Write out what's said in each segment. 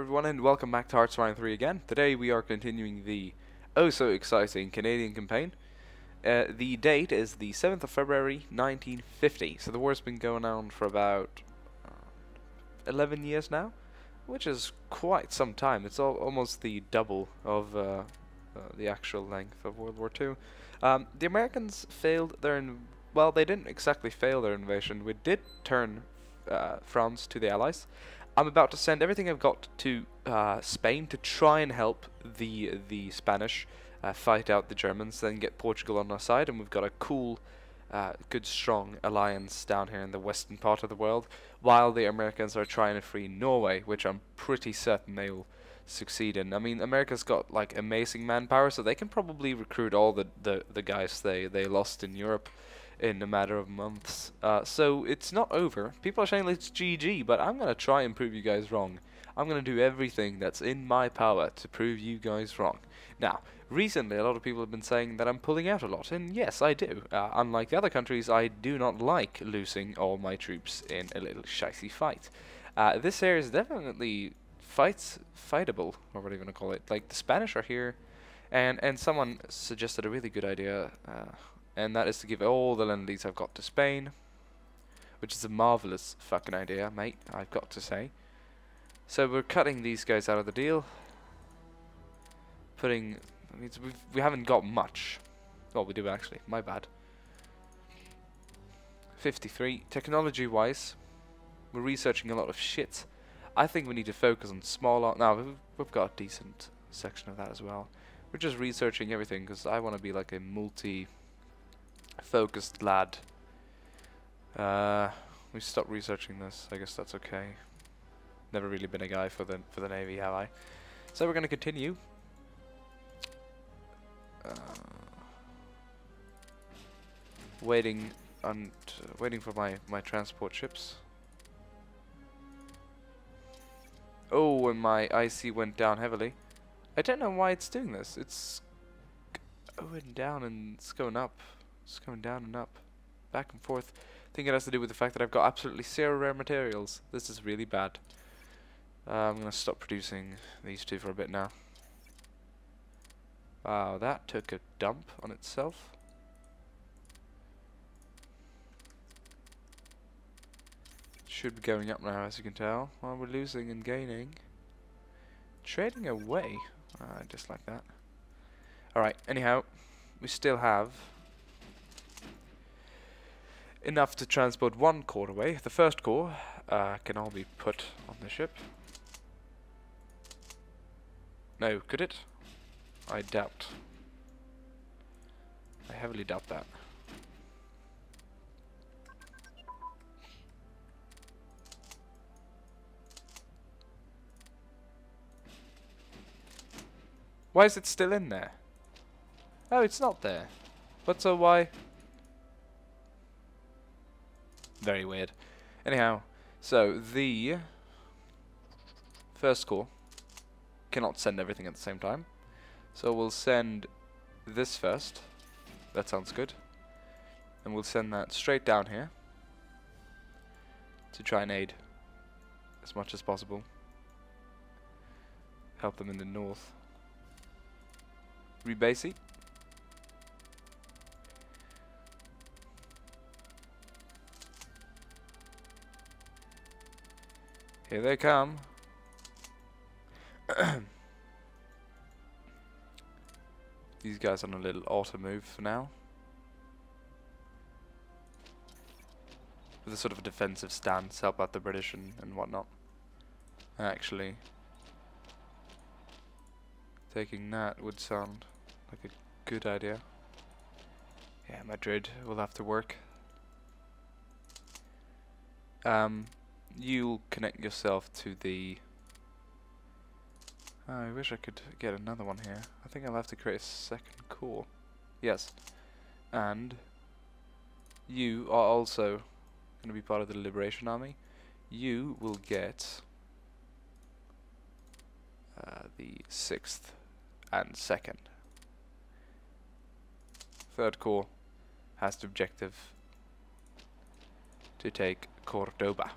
everyone, and welcome back to Hearts of Iron 3 again. Today we are continuing the oh-so-exciting Canadian campaign. The date is the 7th of February, 1950, so the war's been going on for about 11 years now, which is quite some time. It's almost the double of the actual length of World War II. The Americans failed their well, they didn't exactly fail their invasion. We did turn France to the Allies. I'm about to send everything I've got to Spain to try and help the Spanish fight out the Germans, then get Portugal on our side, and we've got a cool, good, strong alliance down here in the western part of the world, while the Americans are trying to free Norway, which I'm pretty certain they will succeed in. I mean, America's got like amazing manpower, so they can probably recruit all the guys they lost in Europe in a matter of months. So it's not over. People are saying it's GG, but I'm going to try and prove you guys wrong. I'm going to do everything that's in my power to prove you guys wrong. Now, recently a lot of people have been saying that I'm pulling out a lot, and yes, I do. Unlike the other countries, I do not like losing all my troops in a little shicey fight. This area is definitely fightable, or whatever you want to call it. Like, the Spanish are here, and someone suggested a really good idea, and that is to give all the lend-lease I've got to Spain, which is a marvelous fucking idea, mate, I've got to say. So we're cutting these guys out of the deal. Putting... I mean, we haven't got much. Well, we do actually, my bad. 53. Technology-wise, we're researching a lot of shit. I think we need to focus on smaller... Now, we've got a decent section of that as well. We're just researching everything, because I want to be like a focused lad. We stopped researching this. I guess that's okay. Never really been a guy for the Navy, have I? So we're going to continue. Waiting for my transport ships. Oh, and my IC went down heavily. I don't know why it's doing this. It's going down and it's going up. It's going down and up, back and forth. I think it has to do with the fact that I've got absolutely 0 rare materials. This is really bad. I'm going to stop producing these two for a bit now. Wow, that took a dump on itself. Should be going up now, as you can tell. Well, we're losing and gaining. Trading away. I just like that. Alright, anyhow, we still have enough to transport 1 core away. The first core can all be put on the ship. No, could it? I doubt. I heavily doubt that. Why is it still in there? Oh, it's not there. But so why? Very weird. Anyhow, so the first core cannot send everything at the same time. So we'll send this first. That sounds good. And we'll send that straight down here to try and aid as much as possible. Help them in the north. Rebase it. Here they come. These guys on a little auto move for now. With a sort of a defensive stance, help out the British and whatnot. Actually, taking that would sound like a good idea. Yeah, Madrid will have to work. You'll connect yourself to the... Oh, I wish I could get another one here. I think I'll have to create a second core. Yes. And you are also going to be part of the Liberation Army. You will get the 6th and 2nd. Third core has the objective to take Cordoba.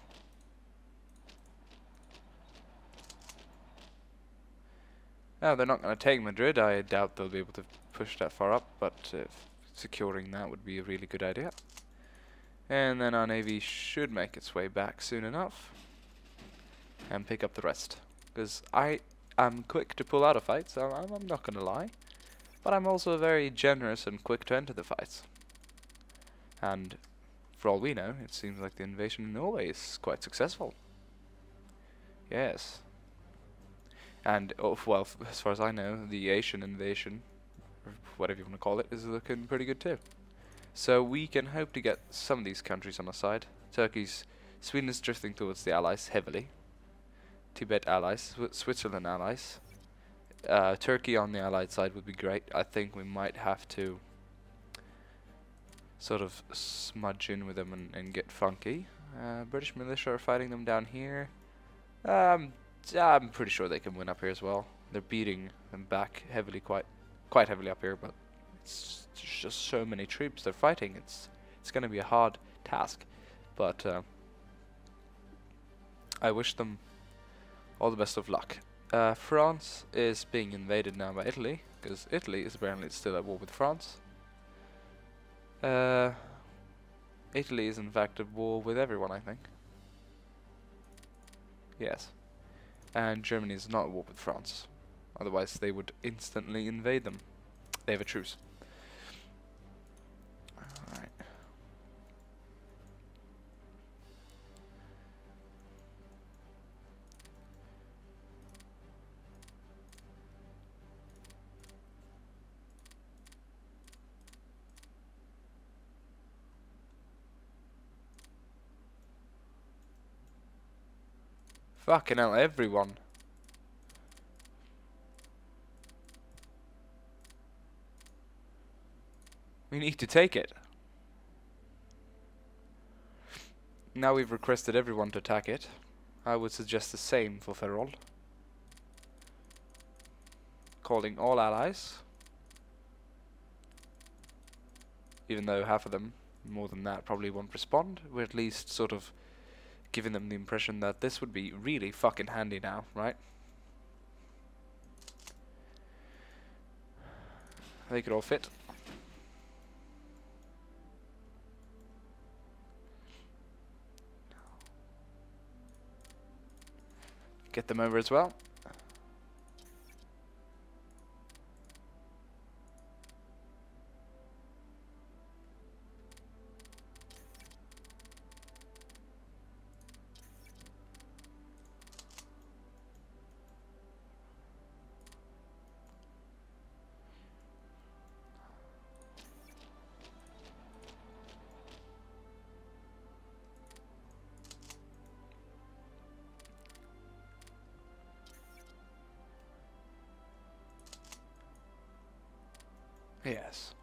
Now, they're not going to take Madrid. I doubt they'll be able to push that far up, but securing that would be a really good idea. And then our navy should make its way back soon enough and pick up the rest. Because I am quick to pull out of fights, so I'm not going to lie. But I'm also very generous and quick to enter the fights. And for all we know, it seems like the invasion in Norway is quite successful. Yes. And, oh, well, as far as I know, the Asian invasion, or whatever you want to call it, is looking pretty good too. So we can hope to get some of these countries on our side. Sweden is drifting towards the Allies heavily. Tibet allies, Switzerland allies. Turkey on the Allied side would be great. I think we might have to sort of smudge in with them and get funky. British militia are fighting them down here. I'm pretty sure they can win up here as well. They're beating them back heavily, quite heavily up here, but it's just so many troops they're fighting. It's going to be a hard task, but I wish them all the best of luck. France is being invaded now by Italy, because Italy is apparently still at war with France. Italy is in fact at war with everyone, I think. Yes. And Germany is not at war with France. Otherwise they would instantly invade them. They have a truce. Alright. Fucking hell, everyone. We need to take it. Now we've requested everyone to attack it. I would suggest the same for Ferrol. Calling all allies. Even though half of them, more than that, probably won't respond. We're at least sort of giving them the impression that this would be really fucking handy now, right? They could all fit. Get them over as well. Yes.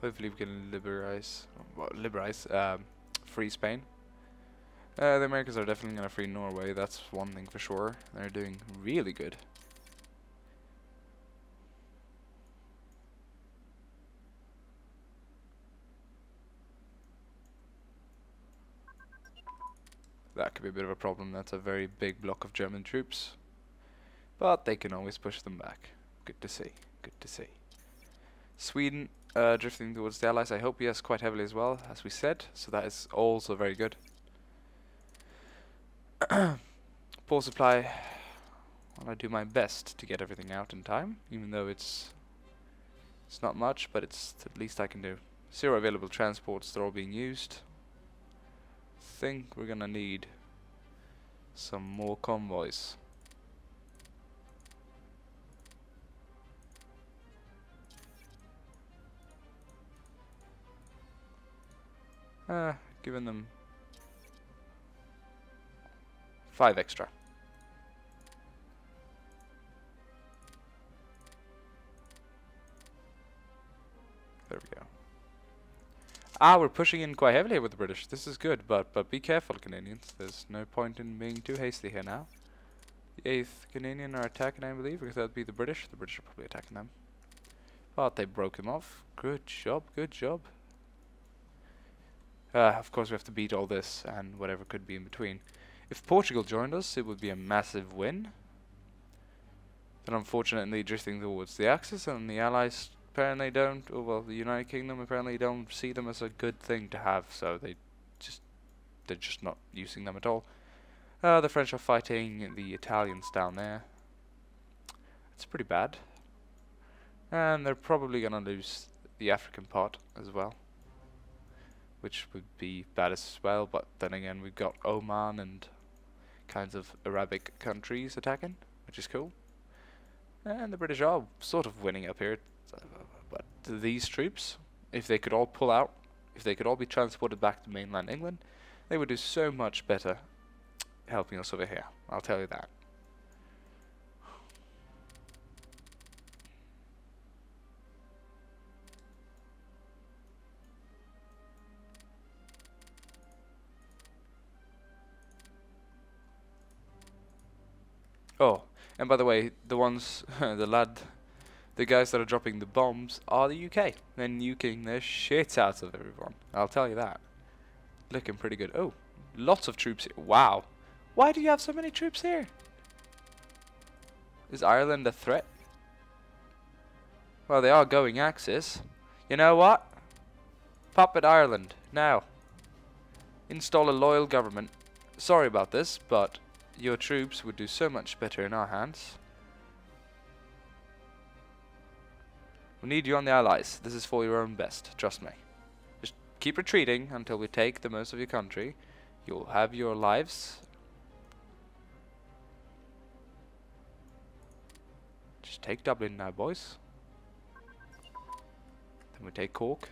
Hopefully we can free Spain. The Americans are definitely going to free Norway, that's one thing for sure. They're doing really good. That could be a bit of a problem. That's a very big block of German troops. But they can always push them back. Good to see. Good to see. Sweden drifting towards the Allies. I hope yes, quite heavily as well, as we said. So that is also very good. Poor supply. Well, I do my best to get everything out in time, even though it's not much, but it's at least I can do. 0 available transports. They're all being used. Think we're gonna need some more convoys. Giving them 5 extra. There we go. We're pushing in quite heavily with the British. This is good, but be careful, Canadians. There's no point in being too hasty here now. The 8th Canadian are attacking, I believe, because that would be the British. The British are probably attacking them. But they broke him off. Good job, good job. Of course we have to beat all this and whatever could be in between. If Portugal joined us, it would be a massive win. But unfortunately drifting towards the Axis, and the Allies apparently don't, or well, the United Kingdom apparently don't see them as a good thing to have, so they're just not using them at all. The French are fighting the Italians down there. It's pretty bad. And they're probably gonna lose the African part as well, which would be bad as well, but then again we've got Oman and kinds of Arabic countries attacking, which is cool. And the British are sort of winning up here. But these troops, if they could all pull out, if they could all be transported back to mainland England, they would do so much better helping us over here. I'll tell you that. Oh, and by the way, the ones, the guys that are dropping the bombs are the UK. They're nuking their shit out of everyone. I'll tell you that. Looking pretty good. Oh, lots of troops here. Wow. Why do you have so many troops here? Is Ireland a threat? Well, they are going Axis. You know what? Puppet Ireland. Now. Install a loyal government. Sorry about this, but your troops would do so much better in our hands. We need you on the Allies. This is for your own best. Trust me. Just keep retreating until we take the most of your country. You'll have your lives. Just take Dublin now, boys. Then we take Cork.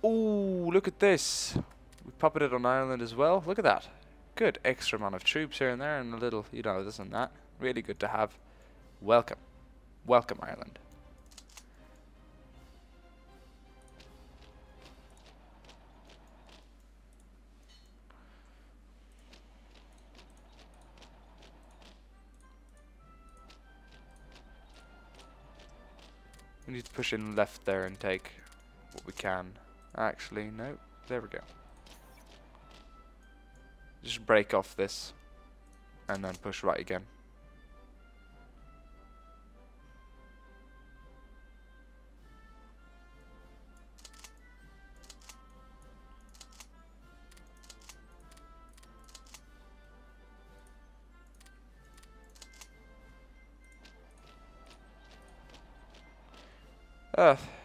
Ooh, look at this. We puppeted on Ireland as well. Look at that. Good extra amount of troops here and there, and a little, you know, this and that. Really good to have. Welcome. Welcome, Ireland. We need to push in left there and take what we can. Actually, no. There we go. Just break off this and then push right again.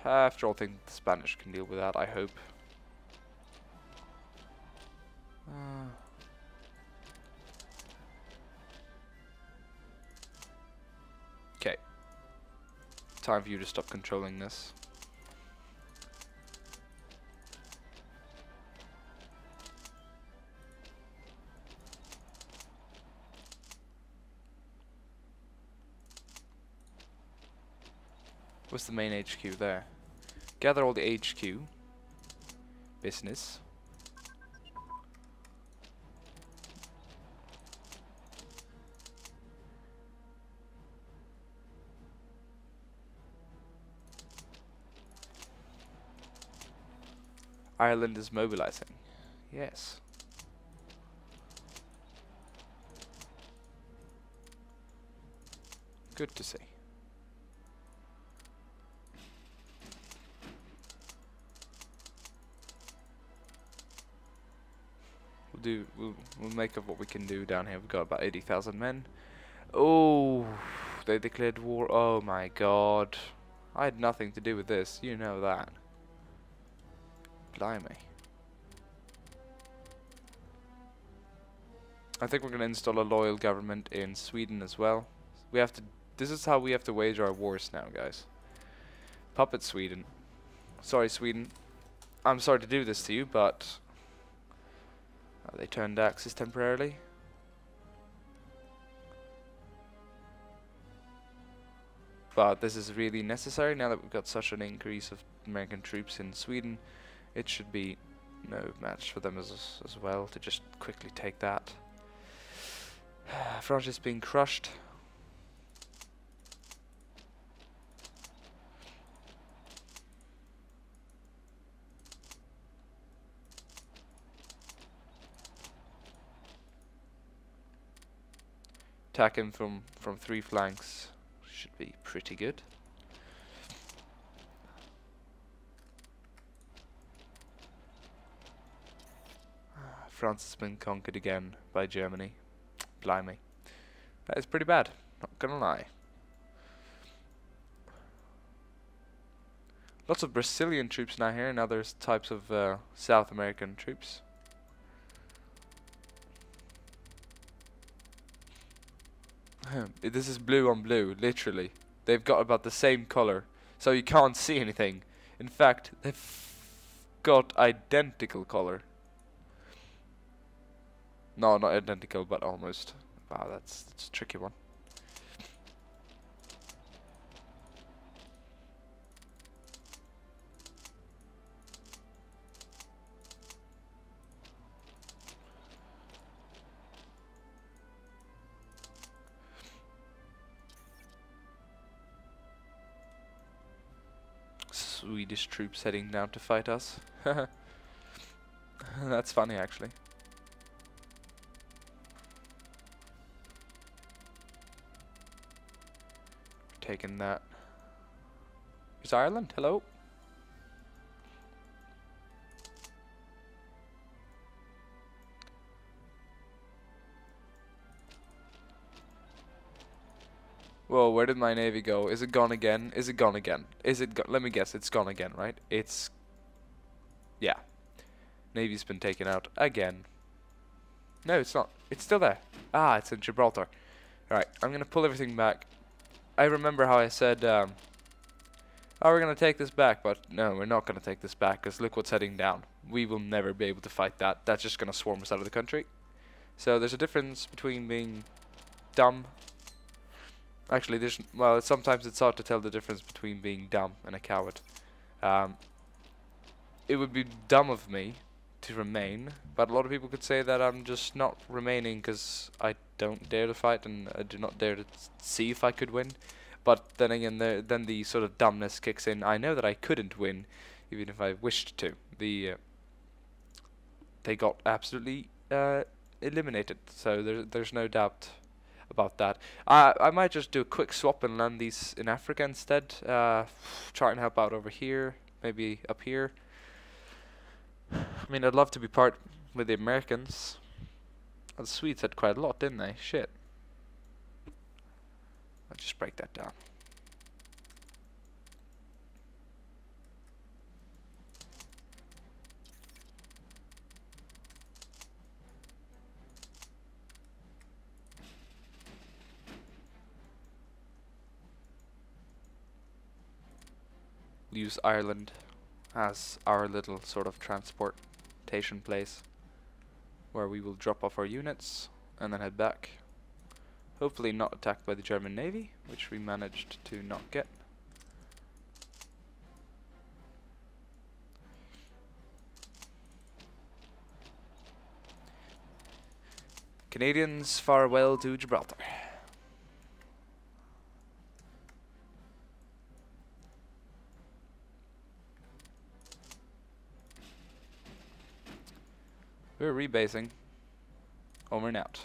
After all, I think the Spanish can deal with that, I hope. Okay. Time for you to stop controlling this. What's the main HQ there? Gather all the HQ business. Ireland is mobilizing. Yes. Good to see. We'll make of what we can do down here. We've got about 80,000 men. Oh, they declared war. Oh my god. I had nothing to do with this. You know that. Blimey. I think we're going to install a loyal government in Sweden as well. We have to. This is how we have to wage our wars now, guys. Puppet Sweden. Sorry, Sweden. I'm sorry to do this to you, but they turned Axis temporarily. But this is really necessary now that we've got such an increase of American troops in Sweden. It should be no match for them as well to just quickly take that. France is being crushed. attack him from 3 flanks. Should be pretty good. France has been conquered again by Germany. Blimey. That is pretty bad, not gonna lie. Lots of Brazilian troops now here, and other types of South American troops. This is blue on blue, literally. They've got about the same color, so you can't see anything. In fact, they've got identical color. No, not identical, but almost. Wow, that's a tricky one. Swedish troops heading down to fight us. That's funny, actually. Taking that. Is Ireland? Hello? Whoa, where did my navy go? Is it gone again? Is it gone again? Is it let me guess, it's gone again, right? It's... yeah. Navy's been taken out again. No, it's not. It's still there. Ah, it's in Gibraltar. Alright, I'm gonna pull everything back. I remember how I said, oh, we're gonna take this back, but no, we're not gonna take this back, because look what's heading down. We will never be able to fight that. That's just gonna swarm us out of the country. So there's a difference between being dumb. Actually, there's, well, sometimes it's hard to tell the difference between being dumb and a coward. It would be dumb of me to remain, but a lot of people could say that I'm just not remaining because I don't dare to fight and I do not dare to see if I could win. But then again, then the sort of dumbness kicks in. I know that I couldn't win, even if I wished to. They got absolutely eliminated, so there's no doubt about that. I might just do a quick swap and land these in Africa instead. Try and help out over here, maybe up here. I mean, I'd love to be part with the Americans. The Swedes had quite a lot, didn't they? Shit. I'll just break that down. Use Ireland as our little sort of transportation place where we will drop off our units and then head back. Hopefully not attacked by the German Navy, which we managed to not get. Canadians, farewell to Gibraltar. We're rebasing. Over and out.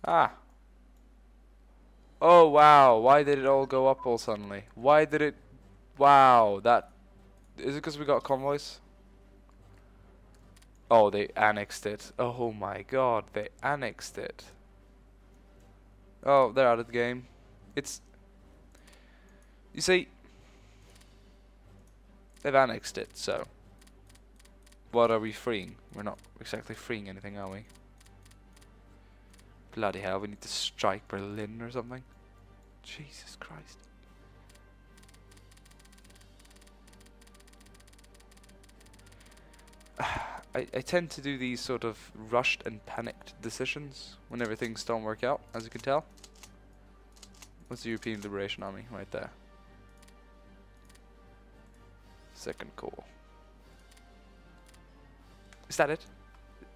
Ah. Oh wow, why did it all go up all suddenly? Why did it... Wow, that... Is it because we got convoys? Oh, they annexed it. Oh my god, they annexed it. Oh, they're out of the game. It's... You see, they've annexed it, so what are we freeing? We're not exactly freeing anything, are we? Bloody hell, we need to strike Berlin or something. Jesus Christ. I tend to do these sort of rushed and panicked decisions whenever things don't work out, as you can tell. What's the European Liberation Army? Right there. Second Corps. Is that it?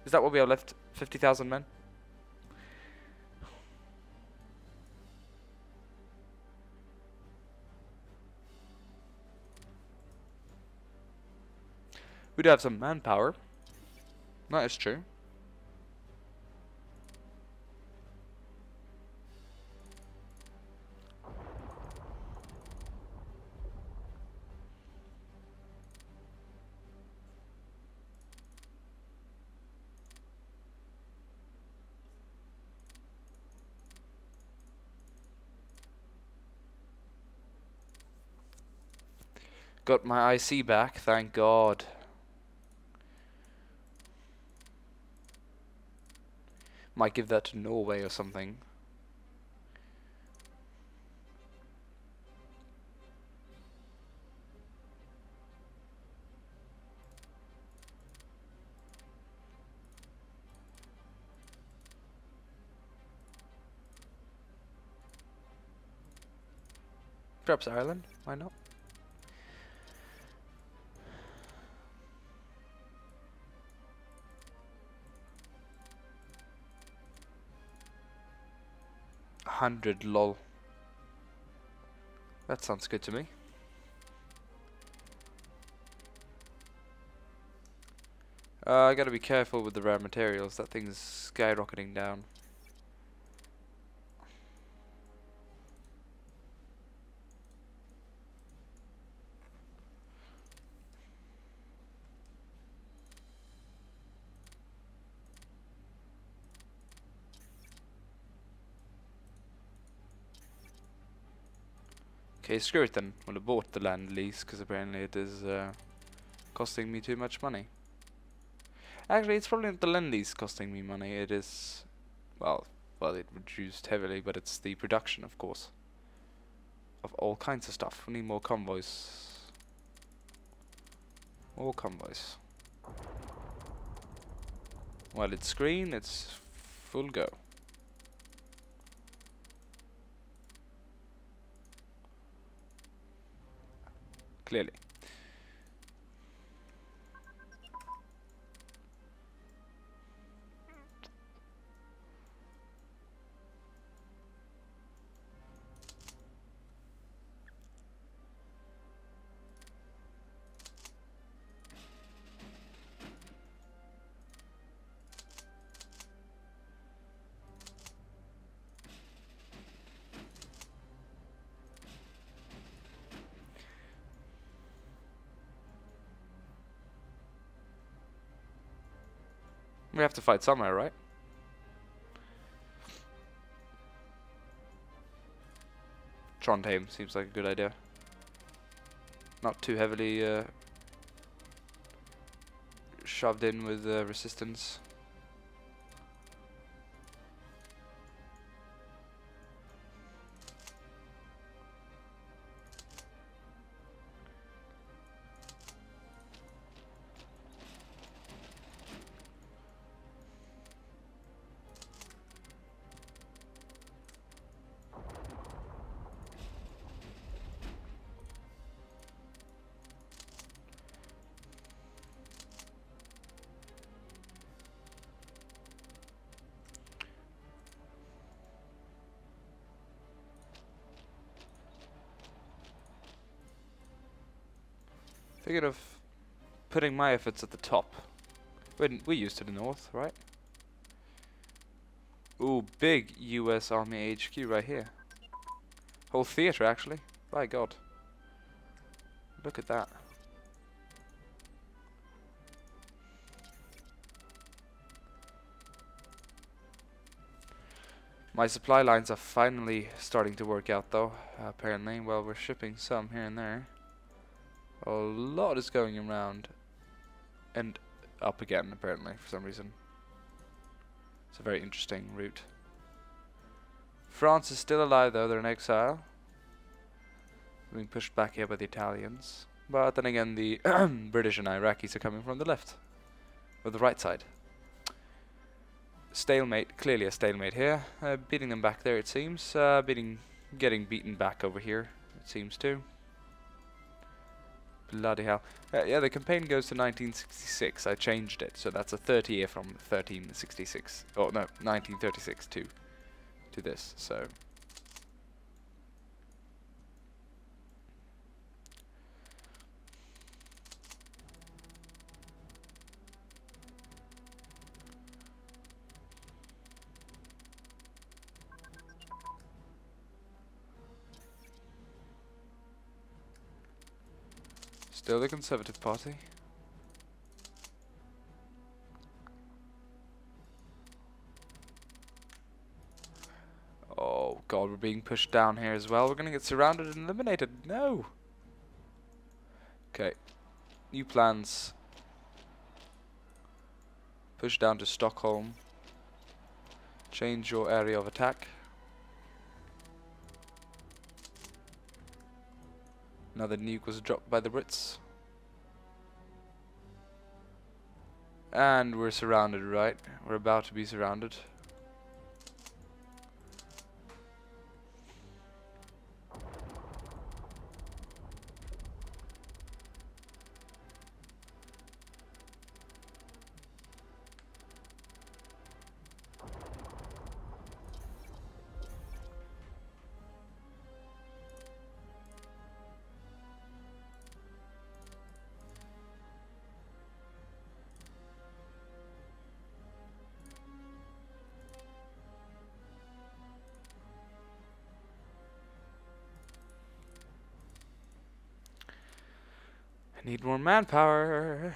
Is that what we have left? 50,000 men? We do have some manpower. That is true. Got my IC back, thank God. Might give that to Norway or something. Perhaps Ireland? Why not? $100, lol. That sounds good to me. I gotta be careful with the rare materials. That thing's skyrocketing down. Okay, screw it then. Well, I bought the land lease because apparently it is costing me too much money. Actually, it's probably not the land lease costing me money. It is, well, it reduced heavily, but it's the production, of course, of all kinds of stuff. We need more convoys. More convoys. While it's green, it's full go. Clearly. We have to fight somewhere, right? Trondheim seems like a good idea. Not too heavily shoved in with resistance. Thinking of putting my efforts at the top. We're used to the north, right? Ooh, big US Army HQ right here. Whole theater, actually. By God. Look at that. My supply lines are finally starting to work out, though, apparently. Well, we're shipping some here and there. A lot is going around and up again, apparently, for some reason. It's a very interesting route. France is still alive, though. They're in exile. Being pushed back here by the Italians. But then again, the British and Iraqis are coming from the left. Or the right side. Stalemate. Clearly a stalemate here. Beating them back there, it seems. Getting beaten back over here, it seems, too. Bloody hell. Yeah, the campaign goes to 1966. I changed it, so that's a 30 year from 1366. Oh, no, 1936 to this, so. Still the Conservative Party. Oh god, we're being pushed down here as well. We're gonna get surrounded and eliminated. No! Okay. New plans. Push down to Stockholm. Change your area of attack. Another nuke was dropped by the Brits. And we're surrounded, right? We're about to be surrounded. Need more manpower.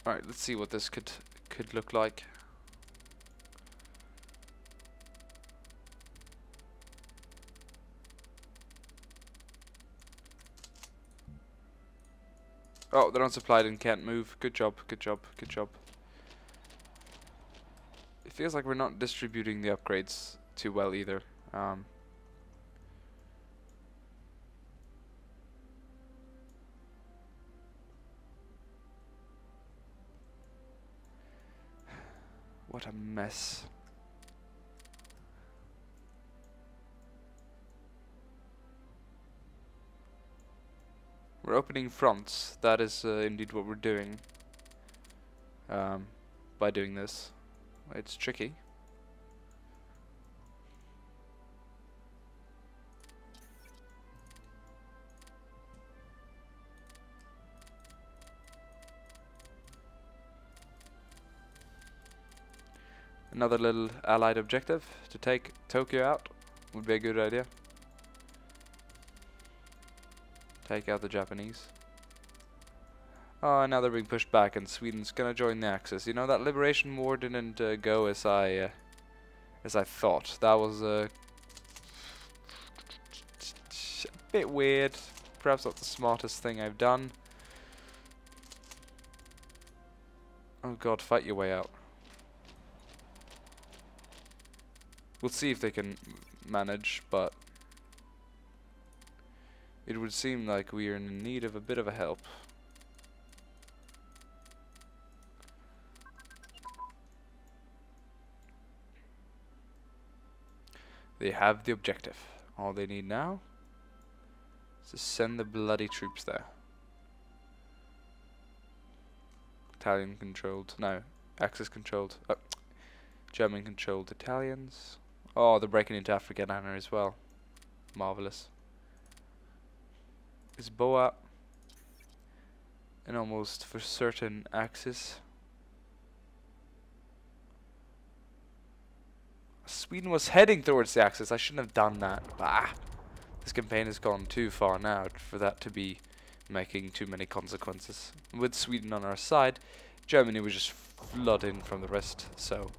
All right, let's see what this could look like. Oh, they're unsupplied and can't move. Good job, good job, good job. It feels like we're not distributing the upgrades too well either. What a mess. We're opening fronts. That is indeed what we're doing. By doing this. It's tricky. Another little allied objective to take Tokyo out would be a good idea. Take out the Japanese. Oh, now they're being pushed back, and Sweden's gonna join the Axis. You know, that liberation war didn't go as I thought. That was a bit weird. Perhaps not the smartest thing I've done. Oh god, fight your way out. We'll see if they can manage, but it would seem like we are in need of a bit of a help. They have the objective. All they need now is to send the bloody troops there. Italian controlled, no, Axis controlled, German controlled Italians. Oh, they're breaking into Africa down here as well. Marvelous. Is Boa an almost for certain Axis? Sweden was heading towards the Axis. I shouldn't have done that. Bah! This campaign has gone too far now for that to be making too many consequences. With Sweden on our side, Germany was just flooding from the rest, so...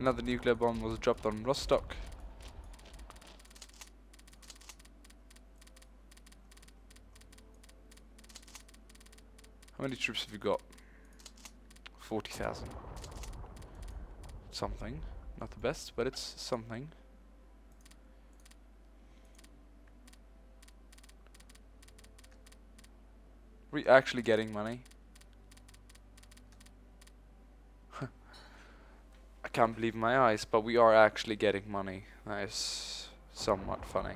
Another nuclear bomb was dropped on Rostock. How many troops have you got? 40,000. Something. Not the best, but it's something. Are we actually getting money? I can't believe my eyes, but we are actually getting money. That is somewhat funny.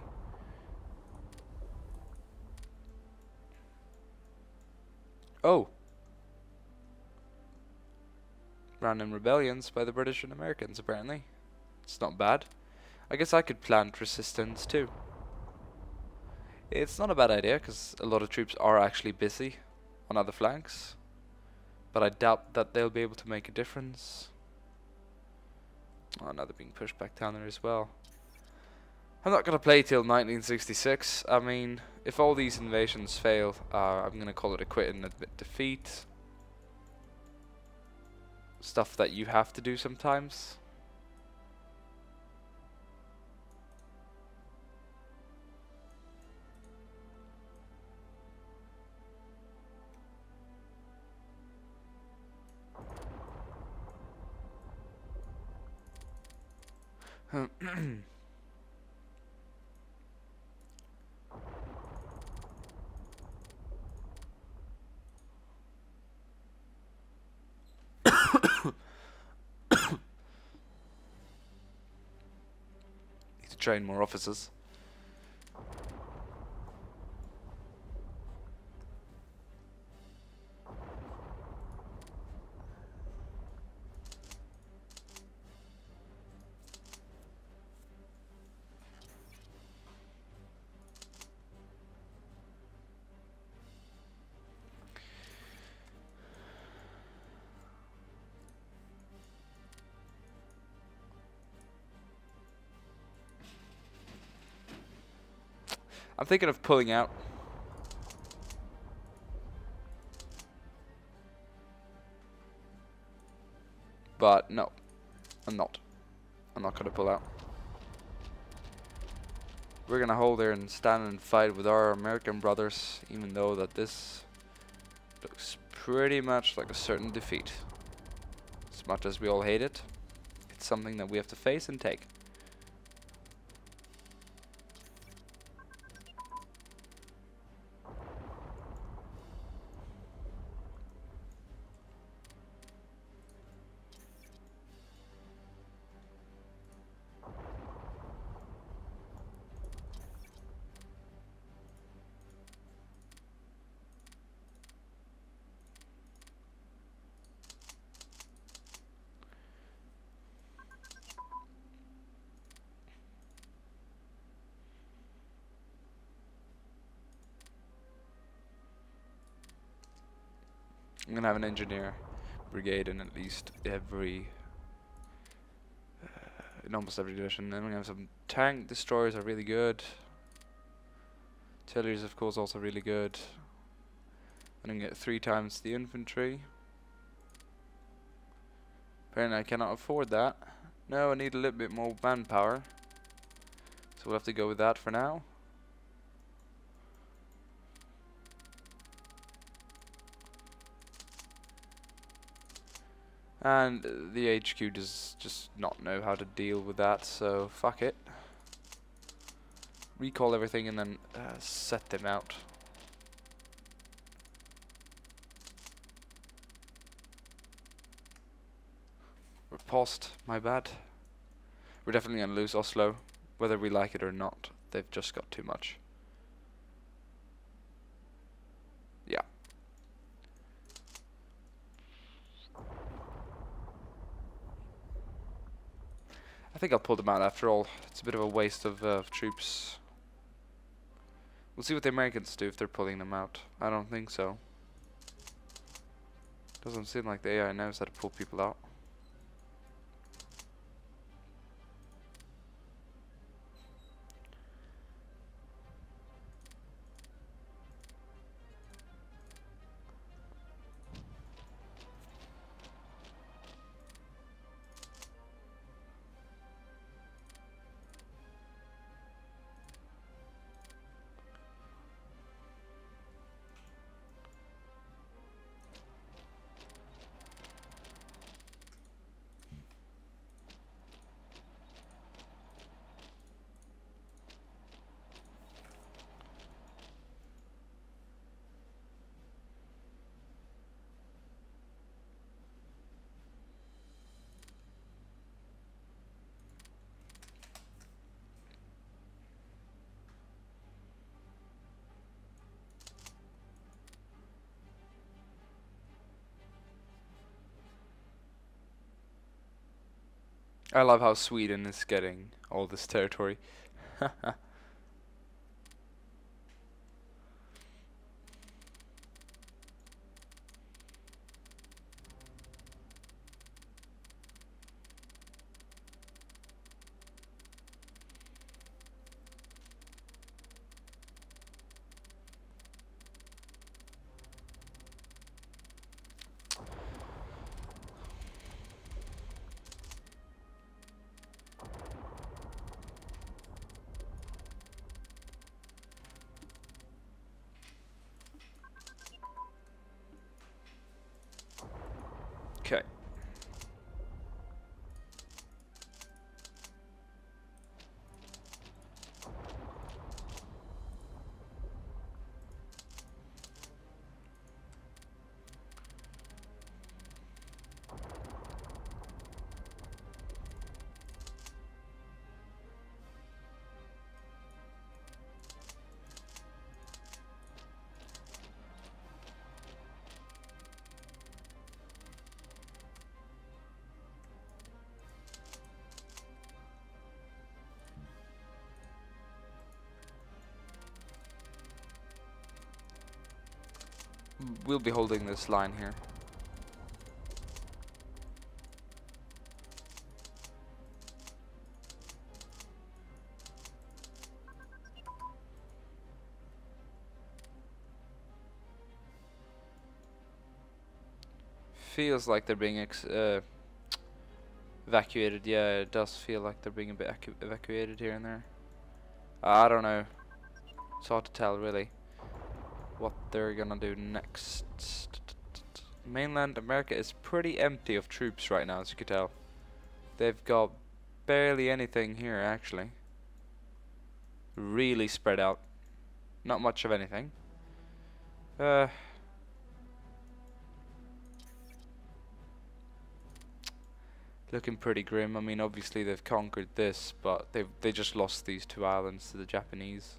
Oh! Random rebellions by the British and Americans, apparently. It's not bad. I guess I could plant resistance too. It's not a bad idea, because a lot of troops are actually busy on other flanks. But I doubt that they'll be able to make a difference. Oh, now they're being pushed back down there as well. I'm not going to play till 1966. I mean, if all these invasions fail, I'm going to call it a quit and admit defeat. Stuff that you have to do sometimes. Need to train more officers. I'm thinking of pulling out. But no, I'm not. I'm not going to pull out. We're going to hold there and stand and fight with our American brothers, even though that this looks pretty much like a certain defeat. As much as we all hate it, it's something that we have to face and take. I'm gonna have an engineer brigade in at least every, in almost every division. Then we're gonna have some tank destroyers are really good. Artillery is of course also really good. And I'm gonna get 3 times the infantry. Apparently I cannot afford that. No, I need a little bit more manpower. So we'll have to go with that for now. And the HQ does just not know how to deal with that, so fuck it. Recall everything and then set them out. Riposte, my bad. We're definitely gonna lose Oslo, whether we like it or not. They've just got too much. Yeah. I think I'll pull them out after all. It's a bit of a waste of troops. We'll see what the Americans do if they're pulling them out. I don't think so. Doesn't seem like the AI knows how to pull people out. I love how Sweden is getting all this territory. Okay. We'll be holding this line here. Feels like they're being evacuated. Yeah, it does feel like they're being a bit evacuated here and there. I don't know. It's hard to tell really what they're gonna do next. Mainland America is pretty empty of troops right now, as you can tell. They've got barely anything here actually. Really spread out. Not much of anything. Looking pretty grim. I mean, obviously they've conquered this, but they just lost these 2 islands to the Japanese.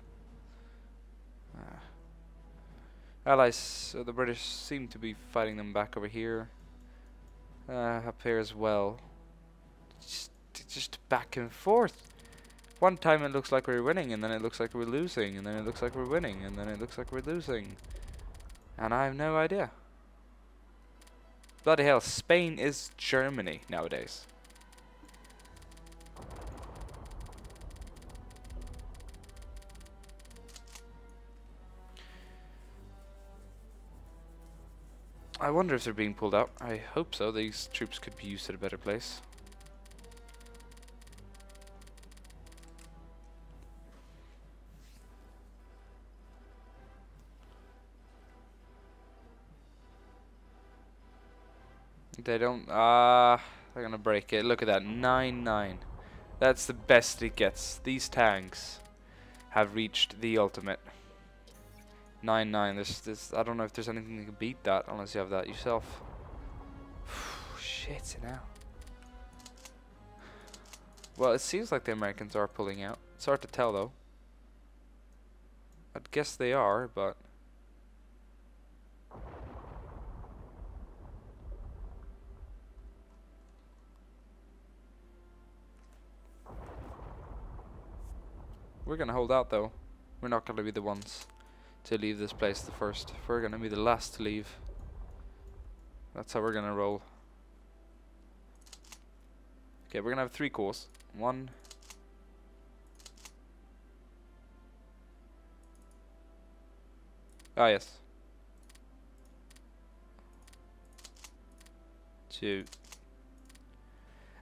Allies, so the British seem to be fighting them back over here. Up here as well. Just back and forth. One time it looks like we're winning, and then it looks like we're losing, and then it looks like we're winning, and then it looks like we're losing. And I have no idea. Bloody hell, Spain is Germany nowadays. I wonder if they're being pulled out. I hope so. These troops could be used at a better place. They don't. They're gonna break it. Look at that. 9-9. That's the best it gets. These tanks have reached the ultimate. 9-9. This. I don't know if there's anything that can beat that unless you have that yourself. Shit now. Well, it seems like the Americans are pulling out. It's hard to tell though. I'd guess they are, but. We're gonna hold out though. We're not gonna be the ones to leave this place the first. We're gonna be the last to leave. That's how we're gonna roll. Okay, we're gonna have 3 cores. 1. Ah, yes. 2.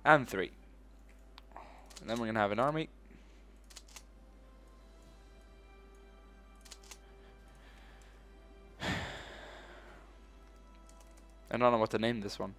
And 3. And then we're gonna have an army. I don't know what to name this one.